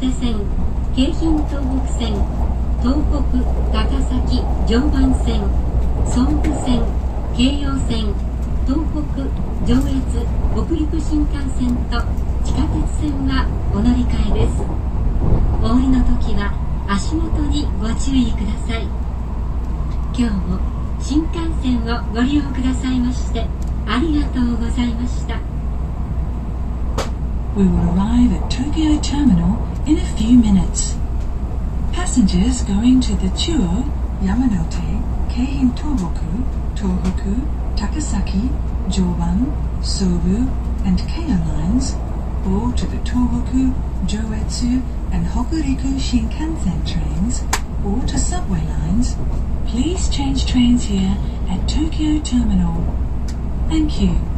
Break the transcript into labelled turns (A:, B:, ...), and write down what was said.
A: 手線、京浜東北線、東北高崎常磐線、総武線、京葉線、東北上越北陸新幹線と地下鉄線はお乗り換えです。お降りの時は足元にご注意ください。今日も新幹線をご利用くださいましてありがとうございました。
B: We will arrive at Tokyo Terminal in a few minutes. Passengers going to the Chuo, Yamanote, Keihin Tohoku, Tohoku, Takasaki, Joban, Sobu, and Keio lines, or to the Tohoku, Joetsu, and Hokuriku Shinkansen trains, or to subway lines, please change trains here at Tokyo Terminal. Thank you.